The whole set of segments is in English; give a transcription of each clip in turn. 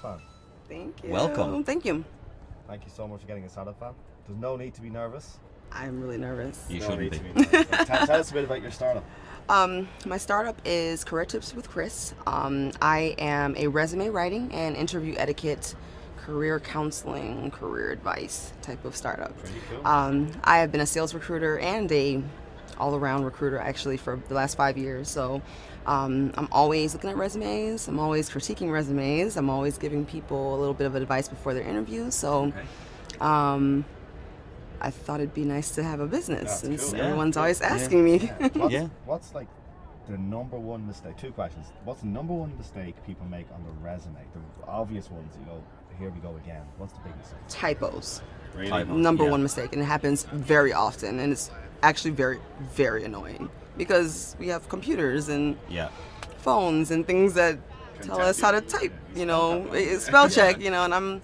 fan. Thank you. Welcome. Thank you. Thank you so much for getting a startup fan. There's no need to be nervous. I'm really nervous. You No shouldn't need be. to be nervous. Tell us a bit about your startup. My startup is Career Tips with Krys. I am a resume writing and interview etiquette, career counseling, career advice type of startup. Pretty cool. I have been a sales recruiter and a all-around recruiter actually for the last 5 years. So I'm always looking at resumes. I'm always critiquing resumes. I'm always giving people a little bit of advice before their interviews. So I thought it'd be nice to have a business That's since cool. everyone's always asking me. What's like the number one mistake? 2 questions. What's the number one mistake people make on the resume? The obvious ones, you go, here we go again. What's the big mistake? Typos. Really? Typos. Number Yeah. one mistake, and it happens very often, and it's actually very, very annoying because we have computers and Yeah. phones and things that tell us how to type, it's spell check, and I'm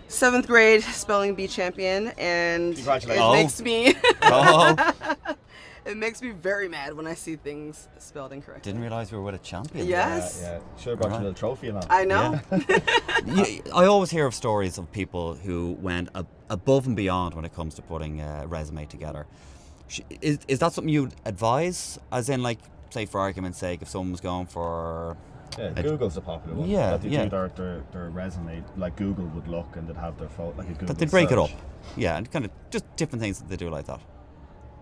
7th grade spelling bee champion, and Congratulations. it Oh. makes me Oh, it makes me very mad when I see things spelled incorrectly. didn't realize we were with a champion. Yes. Yeah. Should have brought Right. you a little trophy and all. I know. I always hear of stories of people who went above and beyond when it comes to putting a resume together. Is that something you'd advise? As in, like, say for argument's sake, if someone was going for Yeah, Google's a popular one. Yeah, That they yeah. do their resume like Google would look, and they'd have their photo like a Google that they break it up, search. yeah, and kind of just different things that they do like that.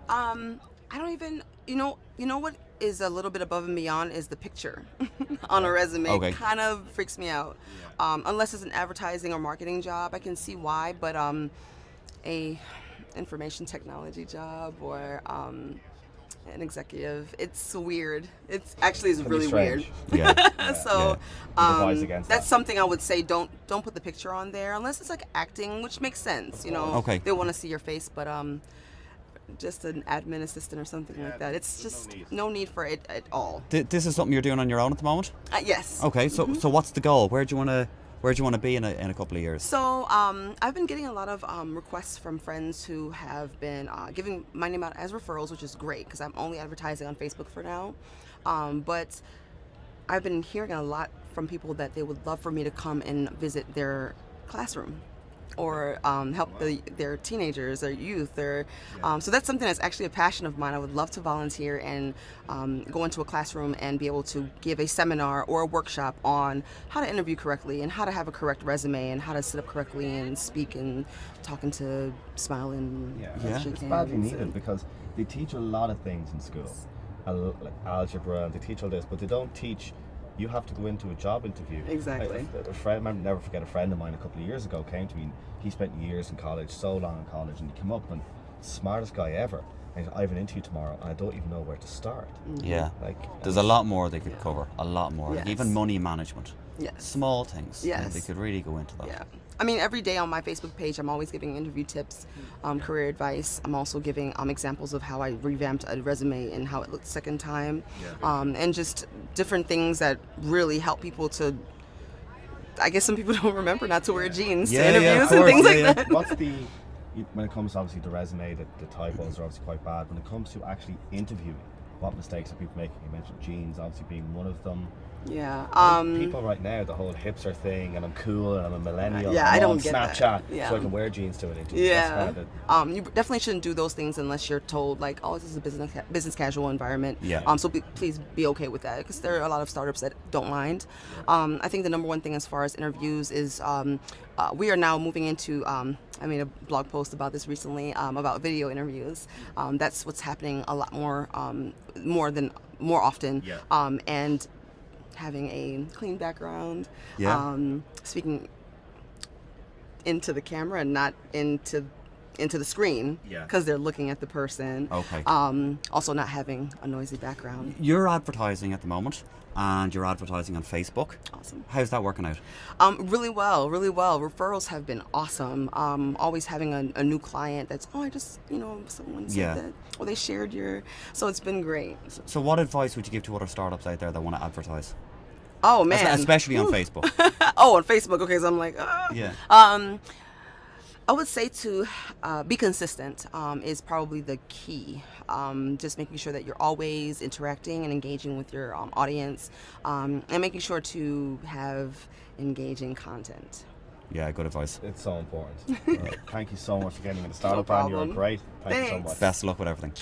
I don't even, you know what is a little bit above and beyond is the picture on a resume. Okay. Kind of freaks me out. Unless it's an advertising or marketing job, I can see why, but a information technology job or an executive, it's weird. It's actually is Can be really strange. weird. Yeah. So Advise against that's that. something I would say don't put the picture on there unless it's like acting, which makes sense. Okay. They want to see your face, but just an admin assistant or something like that. It's there's just no no need for it at all. This is something you're doing on your own at the moment. Yes. Okay, so what's the goal? Where do you want to be in a couple of years? So I've been getting a lot of requests from friends who have been giving my name out as referrals, which is great because I'm only advertising on Facebook for now. But I've been hearing a lot from people that they would love for me to come and visit their classroom or help their teenagers or youth. So that's something that's actually a passion of mine. I would love to volunteer and go into a classroom and be able to give a seminar or a workshop on how to interview correctly and how to have a correct resume and how to sit up correctly and speak and talking to smile and Yeah. shake It's hands badly needed and- because they teach a lot of things in school, like algebra, and they teach all this, but they don't teach. You have to go into a job interview. Exactly. A friend, I'll never forget, a friend of mine a couple of years ago came to me. And he spent years in college, so long in college, and he came up and smartest guy ever. And he said, I have an interview tomorrow, and I don't even know where to start. Yeah, Like, there's a lot more they could cover. A lot more, like Yes. even money management. Yes. Small things. Yes. They could really go into that. Yeah. I mean, every day on my Facebook page, I'm always giving interview tips, career advice. I'm also giving examples of how I revamped a resume and how it looked second time, and just different things that really help people to. I guess some people don't remember not to wear jeans Yeah, to yeah, interviews of and course, things yeah, like yeah. that. what's when it comes obviously to resume, the typos are obviously quite bad. When it comes to actually interviewing, what mistakes are people making? You mentioned jeans obviously being one of them. Yeah. People right now, the whole hipster thing, and I'm cool, and I'm a millennial. Yeah, I'm I don't on get that. Snapchat, Yeah. so I can wear jeans to an interview. Yeah. That's kind of You definitely shouldn't do those things unless you're told like, oh, this is a business casual environment. Yeah. So please be okay with that because there are a lot of startups that don't mind. I think the number one thing as far as interviews is we are now moving into. I made a blog post about this recently about video interviews. That's what's happening a lot more often. Yeah. And having a clean background. Yeah. Speaking into the camera and not into the screen Yeah. because they're looking at the person. Okay. Also not having a noisy background. You're advertising at the moment, and you're advertising on Facebook. Awesome. How's that working out? Really well. Referrals have been awesome. Always having a new client that's, I just, someone said Yeah. that. Or they shared so it's been great. So what advice would you give to other startups out there that want to advertise? Oh, man. Especially on Whew. Facebook. Oh, on Facebook. Okay, so I'm like, Yeah. I would say to be consistent is probably the key. Just making sure that you're always interacting and engaging with your audience, and making sure to have engaging content. Yeah, good advice. It's so important. Thank you so much for getting me the startup No on. You're problem. great. Thank you so Thanks. much. Best of luck with everything.